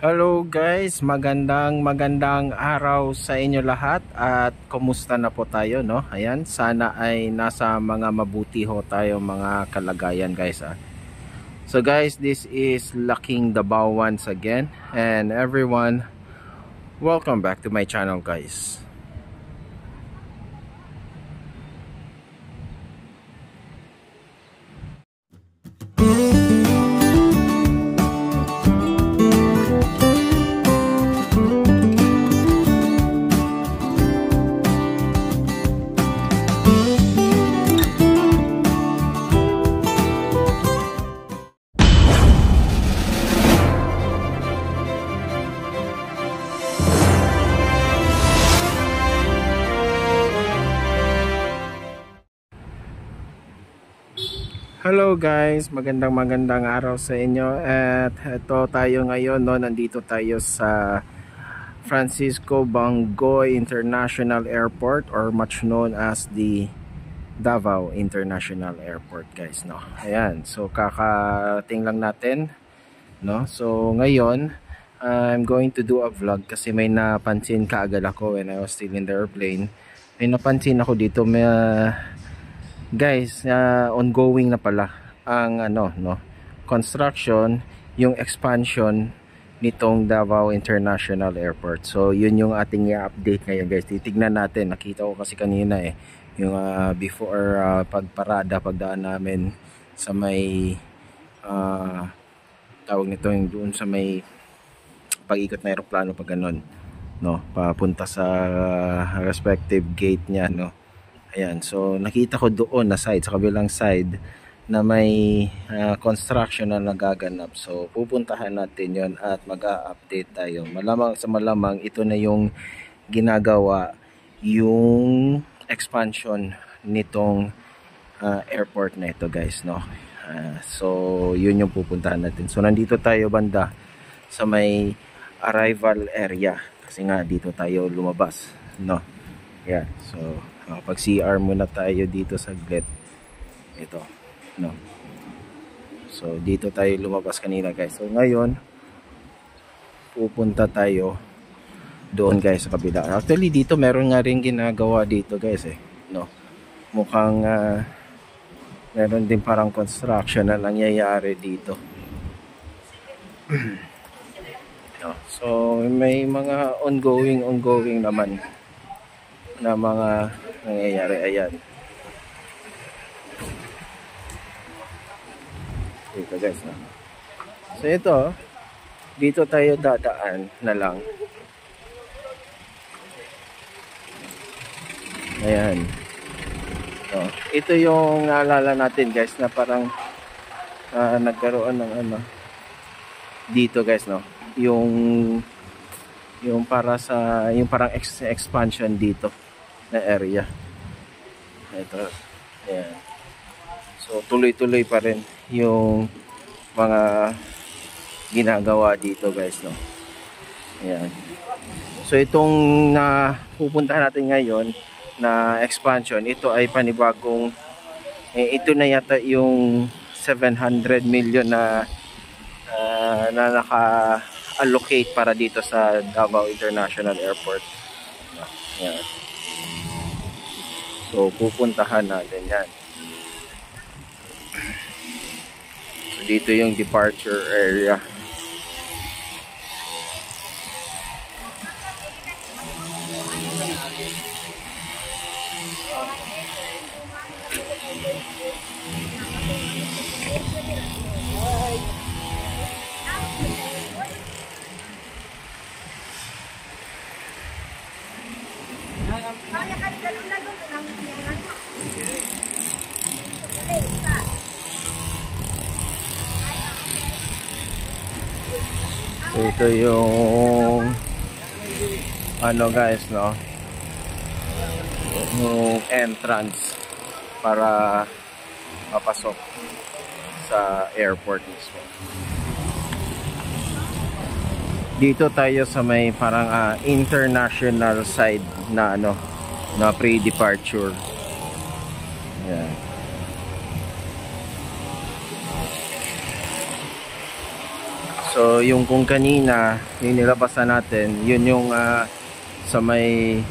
Hello guys, magandang araw sa inyo lahat at kumusta na po tayo, no? Ayan, sana ay nasa mga mabuti ho tayo mga kalagayan guys. So guys, this is Laking Davao once again, and everyone, welcome back to my channel guys. Hello guys, magandang araw sa inyo at ito tayo ngayon, no? Nandito tayo sa Francisco Bangoy International Airport, or much known as the Davao International Airport guys, no? Ayan, so kakating lang natin, no? So ngayon I'm going to do a vlog kasi may napansin kaagad ako when I was still in the airplane. May napansin ako dito, may guys, ongoing na pala ang construction, yung expansion nitong Davao International Airport. So yun yung ating i-update ngayon guys. Titignan natin, nakita ko kasi kanina yung before pagdaan namin sa may tawag nito, yung doon sa may pag-ikot na aeroplano pag ganun, no, papunta sa respective gate niya, no. Ayan, so nakita ko doon na side, sa kabilang side, na may construction na nagaganap. So pupuntahan natin yon at mag-a-update tayo. Malamang sa malamang ito na yung ginagawa, yung expansion nitong airport na ito guys, no. So yun yung pupuntahan natin. So nandito tayo banda sa may arrival area kasi nga dito tayo lumabas, no. Yeah, so pag CR muna tayo dito saglit. Ito, no. So dito tayo lumabas kanina guys. So ngayon pupunta tayo doon guys sa kabila. Actually dito meron nga rin ginagawa dito guys, no. Mukhang meron din parang construction na nangyayari dito. No. So may mga ongoing naman na mga nangyayari. Ayan, dito guys, no? So ito, dito tayo dadaan na lang. Ayan, no? Ito yung naalala natin guys na parang nagkaroon ng dito guys, no, yung para sa yung parang expansion dito na area. Ito, ayan. So tuloy-tuloy pa rin yung mga ginagawa dito guys, no. Ayan. So itong pupuntahan natin ngayon na expansion, ito ay panibagong ito na yata yung 700 million na naka-allocate para dito sa Davao International Airport. Ayan. So pupuntahan natin yan. So dito yung departure area. So ito yung guys, no, yung entrance para papasok sa airport mismo. Dito tayo sa may parang international side na na pre-departure. Ayan. So yung kung kanina yung nilabasan natin, yun yung sa may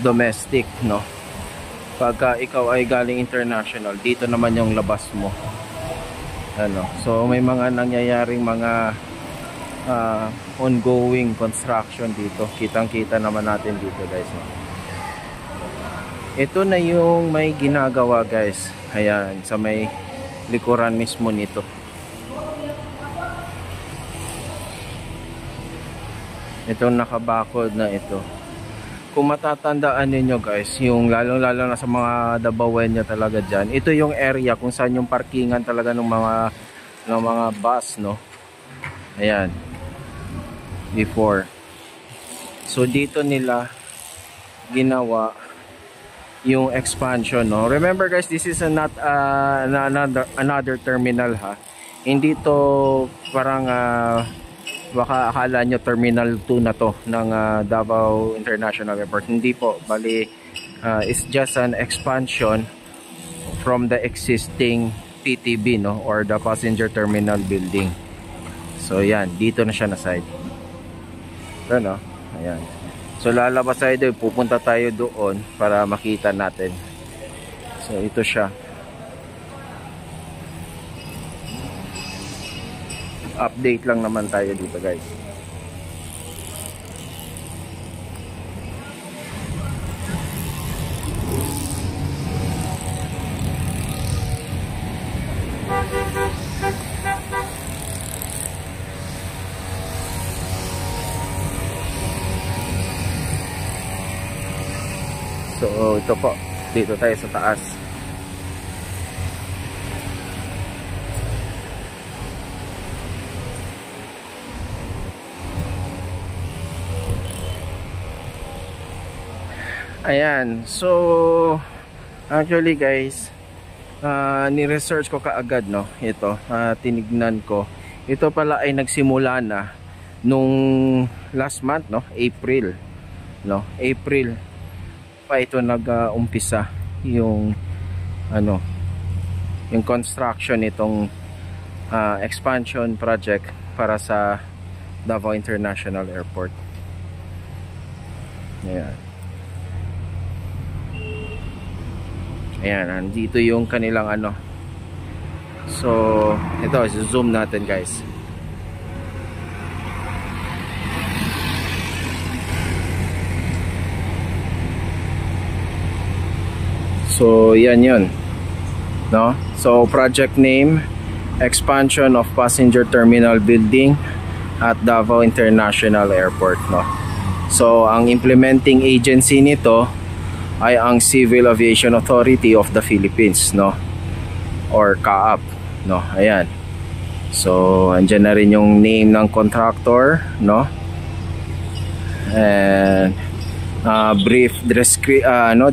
domestic, no. Pagka ikaw ay galing international, dito naman yung labas mo, ano. So may mga nangyayaring mga ongoing construction dito, kitang kita naman natin dito, guys, no? Ito na yung may ginagawa, guys. Ayan, sa may likuran mismo nito. Itong nakabakod na ito. Kung matatandaan ninyo, guys, yung lalong-lalo na sa mga Dabawenyo talaga dyan, ito yung area kung saan yung parkingan talaga ng mga bus, no. Ayan, before. So dito nila ginawa yung expansion, no. Remember, guys, this is not another terminal, ha. Hindi to parang baka akala nyo terminal 2 na to ng Davao International Airport. Hindi po, bali it's just an expansion from the existing PTB, no, or the passenger terminal building. So yan, dito na siya na side. Ito, no, ayan. So lalabas tayo doon, pupunta tayo doon para makita natin. So ito siya. Update lang naman tayo dito, guys. So ito po, dito tayo sa taas. Ayan, so actually, guys, ni-research ko kaagad, no, ito, tinignan ko. Ito pala ay nagsimula na nung last month, no, April, no, April pa ito nag-umpisa yung ano, yung construction nitong expansion project para sa Davao International Airport. Ayan. Ayan, nandito yung kanilang ano. So, ito, zoom natin, guys. So, yan yun, no? So, project name, expansion of passenger terminal building at Davao International Airport, no? So, ang implementing agency nito ay ang Civil Aviation Authority of the Philippines, no, or CAAP, no. Ayan. So andyan na rin yung name ng contractor, no, and brief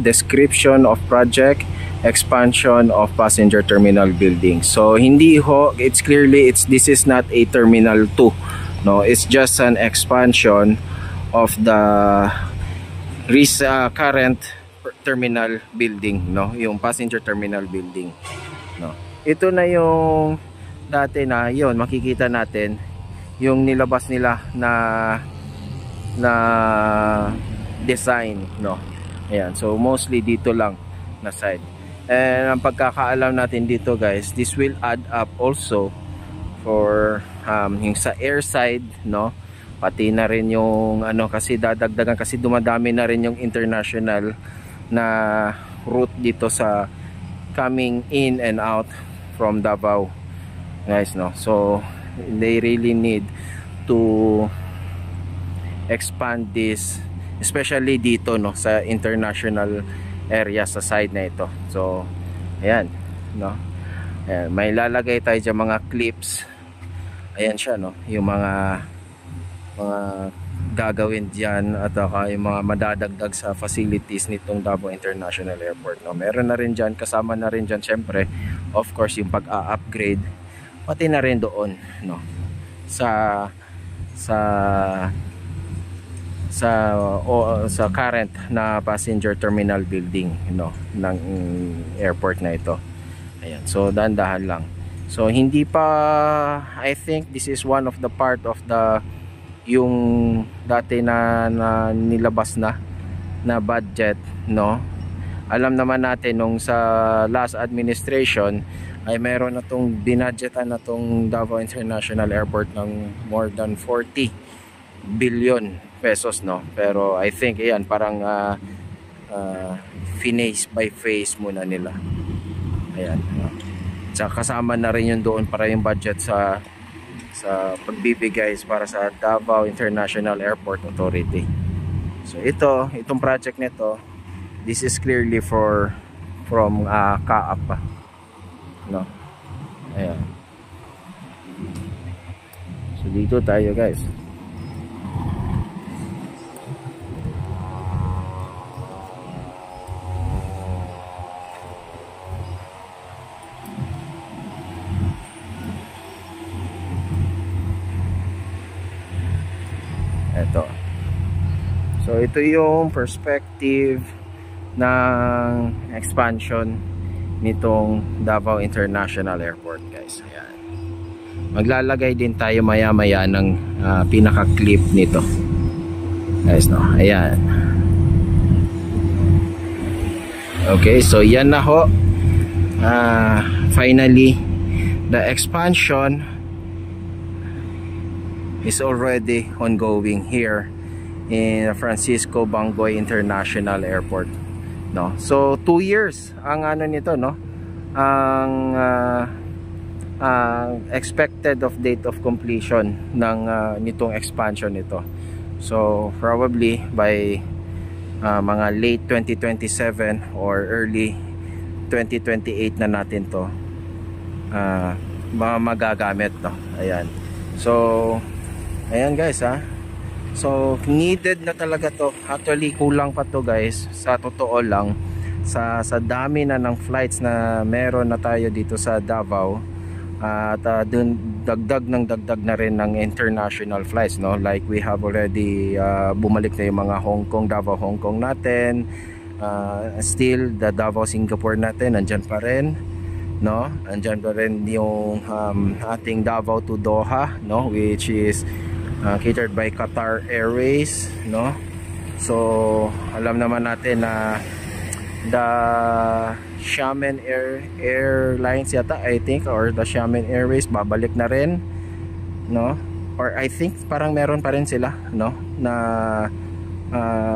description of project, expansion of passenger terminal building. So hindi ho, it's clearly this is not a terminal 2, no, it's just an expansion of the current terminal building, no, yung passenger terminal building, no. Ito na yung dati na yon, makikita natin yung nilabas nila na design, no. Ayan, so mostly dito lang na side. And ang pagkakaalam natin dito, guys, this will add up also for yung sa air side, no, pati na rin yung ano, kasi dadagdagan kasi dumadami na rin yung international na route dito sa coming in and out from Davao, guys, no. So they really need to expand this, especially dito, no, sa international area sa side na ito. So ayan, no, ayan, may lalagay tayo dyan mga clips. Ayan siya, no, yung mga gagawin dyan at yung mga madadagdag sa facilities nitong Davao International Airport, no. Meron na rin dyan, kasama na rin dyan syempre, of course, yung pag-upgrade, pati na rin doon, no, sa current na passenger terminal building, no, ng airport na ito. Ayan, so dahan-dahan lang. So hindi pa, I think this is one of the part of the yung dati na nilabas na budget, no. Alam naman natin nung sa last administration ay meron na tong binadgetan na tong Davao International Airport ng more than 40 billion pesos, no. Pero I think ayan, parang phase by phase muna nila. Ayan, no? Tsaka kasama na rin yun doon para yung budget sa pagbibigay para sa Davao International Airport Authority. So itong project nito, this is clearly from CAAP, no. Ayan. So dito tayo, guys. Ito. So ito yung perspective ng expansion nitong Davao International Airport, guys. Ayan. Maglalagay din tayo maya-maya ng pinaka-clip nito, guys, no. Ayan. Okay, so yan na ho. Finally, the expansion is already ongoing here in Francisco Bangoy International Airport, no. So 2 years ang ano nito, no, ang expected of date of completion ng nitong expansion nito. So probably by mga late 2027 or early 2028 na natin to magagamit, no. Ayan. So ayan, guys, so needed na talaga to. Actually kulang pa to, guys, sa totoo lang, sa dami na ng flights na meron na tayo dito sa Davao. At dun, dagdag na rin ng international flights, no. Like we have already bumalik na yung mga Hong Kong, Davao Hong Kong natin. Still the Davao Singapore natin nandyan pa rin, no. Andyan pa rin yung ating Davao to Doha, no, which is catered by Qatar Airways, no. So alam naman natin na the Xiamen Airlines yata, I think, or the Xiamen Airways babalik na rin, no. Or I think parang meron pa rin sila, no, na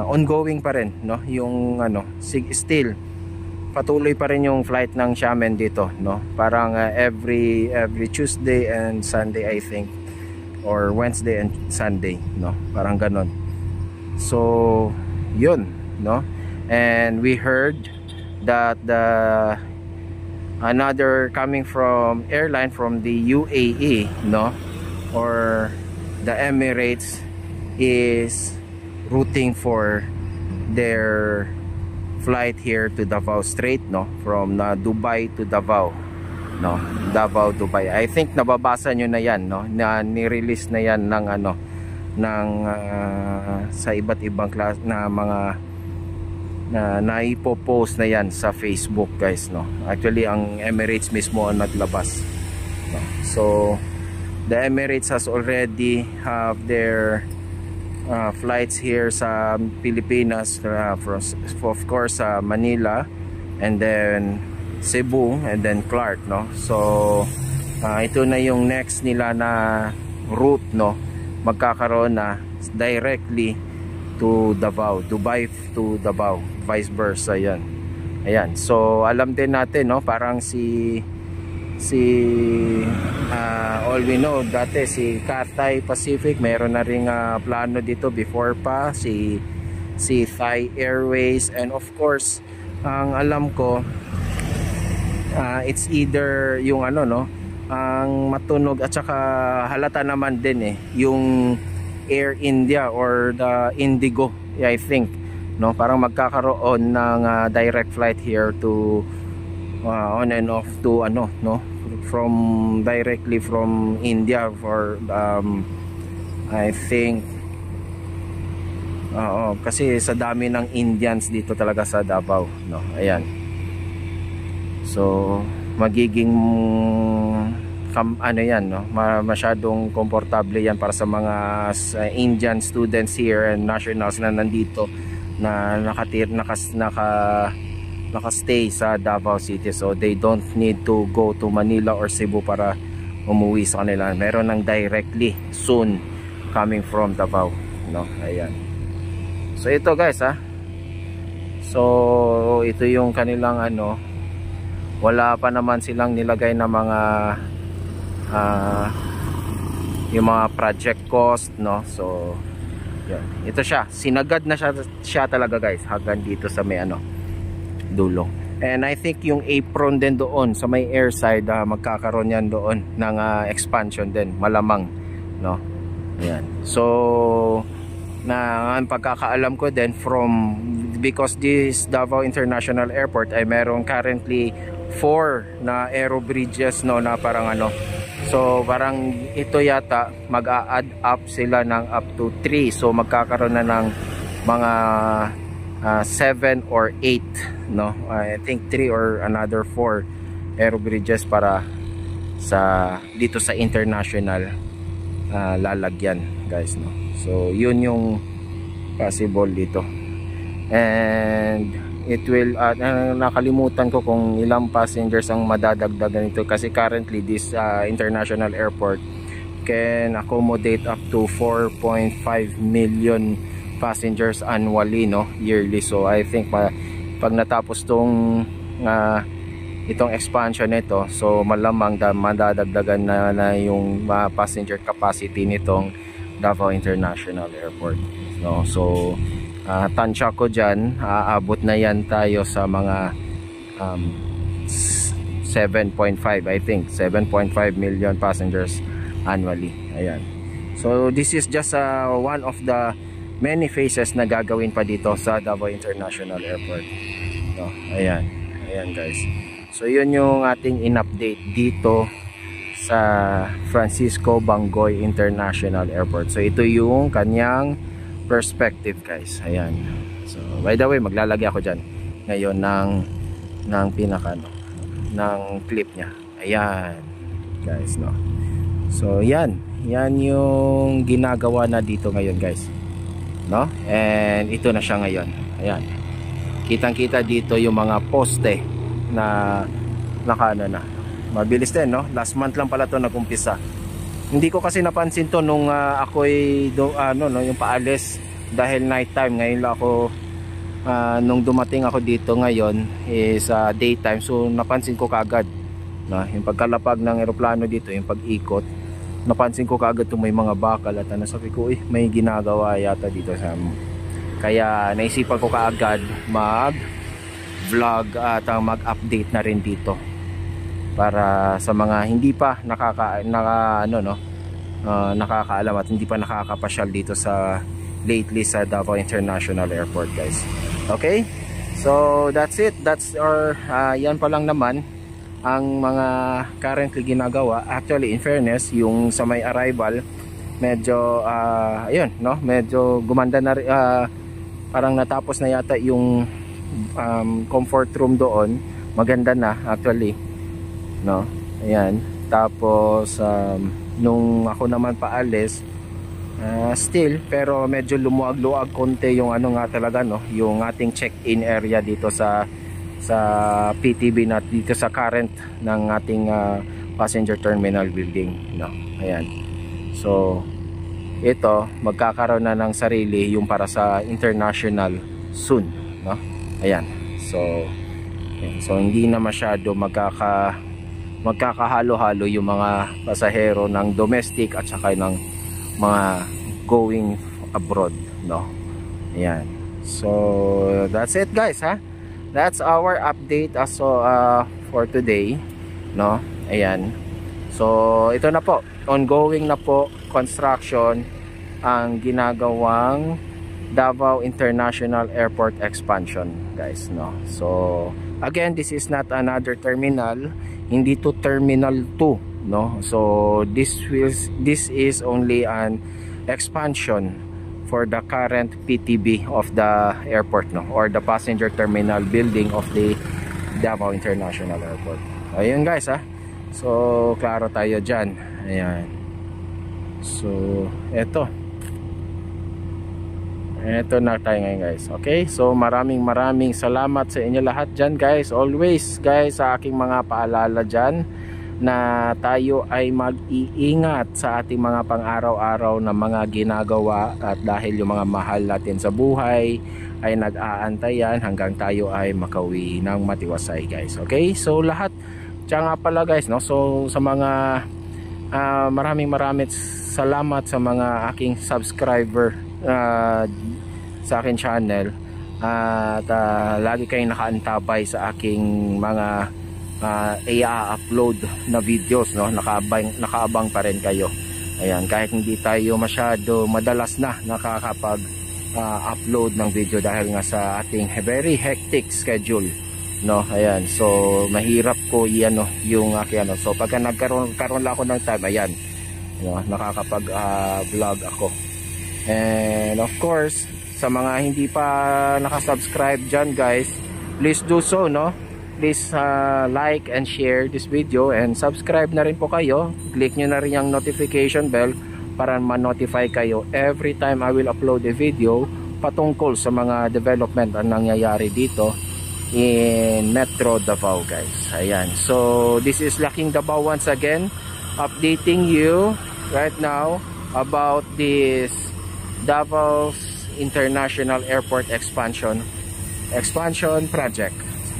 ongoing pa rin, no, yung ano, still patuloy pa rin yung flight ng Xiamen dito, no. Parang every Tuesday and Sunday, I think, or Wednesday and Sunday, no, parang ganon. So yun, no. And we heard that another coming from airline from the UAE, no, or the Emirates is routing for their flight here to Davao Strait, no, from Dubai to Davao, no, Davao Dubai. I think nababasa nyo na yan, no, na ni-release na yan ng ano, ng sa iba't ibang class na mga na naipopost na yan sa Facebook, guys, no. Actually ang Emirates mismo ang naglabas, no? So the Emirates has already have their flights here sa Pilipinas, of course Manila, and then Cebu, and then Clark, no. So ito na yung next nila na route, no, magkakaroon na directly to Davao, Dubai to Davao, vice versa, yan. Ayan, so alam din natin, no, parang all we know dati si Cathay Pacific meron na ring plano dito before pa, si Thai Airways, and of course ang alam ko it's either yung ano, no, ang matunog at saka halata naman din yung Air India or the Indigo, I think, no, parang magkakaroon ng direct flight here to on and off to ano, no, from directly from India for I think kasi sa dami ng Indians dito talaga sa Davao, no. Ayan, so magiging ano yan, no? Masyadong komportable yan para sa mga Indian students here and nationals na nandito na nakastay sa Davao City, so they don't need to go to Manila or Cebu para umuwi sa kanila. Meron ng directly soon coming from Davao, no? Ayan. So ito guys, so ito yung kanilang ano, wala pa naman silang nilagay na mga yung mga project cost, no? So yan. Ito siya, sinagad na siya talaga guys, hanggang dito sa may ano, dulo. And I think yung apron din doon sa may air side, magkakaroon yan doon ng expansion din, malamang, no? Ayan. So ang pagkakaalam ko din because this Davao International Airport ay meron currently 4 na aero bridges, no, na parang ano, so parang ito yata mag-a-add up sila ng up to 3, so magkakaroon na ng mga 7 or 8, no? I think 3 or another 4 aero bridges para dito sa international lalagyan guys, no? So yun yung possible dito. And it will nakalimutan ko kung ilang passengers ang madadagdagan nito, kasi currently this international airport can accommodate up to 4.5 million passengers annually, no, yearly. So I think pag natapos itong expansion nito, so malamang madadagdagan na yung passenger capacity nitong Davao International Airport, no? So tansya ko dyan, aabot na yan tayo sa mga 7.5, I think 7.5 million passengers annually. Ayan. So this is just one of the many phases na gagawin pa dito sa Davao International Airport, no? Ayan. Ayan guys. So yun yung ating in-update dito sa Francisco Bangoy International Airport. So ito yung kanyang perspective guys. Ayan. So by the way, maglalagay ako dyan ngayon ng pinaka ng clip nya. Ayan guys, no. So yan yung ginagawa na dito ngayon guys, no? And ito na siya ngayon. Ayan. Kitang-kita dito yung mga poste na nakaano na. Mabilis din, no? Last month lang pala to nag-umpisa. Hindi ko kasi napansin to nung ako'y yung paalis dahil night time. Ngayon lang ako nung dumating ako dito ngayon is daytime, so napansin ko kaagad, no? Yung pagkalapag ng eroplano dito, yung pag-ikot, napansin ko kaagad may mga bakal at sabi ko, may ginagawa yata dito sa kaya naisipan ko kaagad mag-vlog at mag-update na rin dito para sa mga hindi pa nakakaalam at hindi pa nakakapasyal dito lately sa Davao International Airport guys. Okay, so that's it. That's our yan pa lang naman ang mga currently ginagawa. Actually, in fairness, yung sa may arrival medyo ayun, no, medyo gumanda na parang natapos na yata yung comfort room doon. Maganda na actually, no? Ayan. Tapos nung ako naman paalis, still, pero medyo lumuag-luag konti yung nga talaga, no, yung ating check-in area dito sa PTB na dito sa current ng ating passenger terminal building, no. Ayan. So ito magkakaroon na ng sarili yung para sa international soon, no. Ayan. So hindi na masyado magkakahalo-halo yung mga pasahero ng domestic at saka ng mga going abroad, no. Ayan. So that's it guys, that's our update for today, no. Ayan. So ito na po, ongoing na po construction ang ginagawang Davao International Airport expansion guys, no. So again, this is not another terminal, hindi to terminal 2, no. So this is only an expansion for the current PTB of the airport, no, or the passenger terminal building of the Davao International Airport. Ayun guys, So klaro tayo dyan. Ayan. So eto na tayo ngayon guys. Okay, so maraming salamat sa inyo lahat dyan guys. Always guys, sa aking mga paalala dyan na tayo ay mag-iingat sa ating mga pang-araw-araw na mga ginagawa, at dahil yung mga mahal natin sa buhay ay nag-aantayan hanggang tayo ay makauwi ng matiwasay guys. Okay, so lahat tsaka nga pala guys, no? So sa mga maraming salamat sa mga aking subscriber sa aking channel, at lagi kayong nakaantabay sa aking mga i-upload na videos, no? Nakaabang pa rin kayo. Ayan, kahit hindi tayo masyado madalas na nakakapag upload ng video dahil nga sa ating very hectic schedule, no? Ayan, so mahirap ko iyan, no, yung aking so pagka nagkaroon lang ako ng time, ayan, no, nakakapag vlog ako. And of course, sa mga hindi pa nakasubscribe dyan guys, please do so, no? Please like and share this video, and subscribe na rin po kayo. Click nyo na rin yung notification bell para ma-notify kayo every time I will upload a video patungkol sa mga development ang nangyayari dito in Metro Davao guys. Ayan, so this is Laking Davao once again, updating you right now about this Davao International Airport expansion project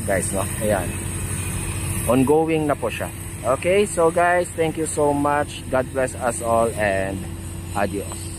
guys, no? Ayan, ongoing na po siya. Okay, so guys, thank you so much. God bless us all and adios.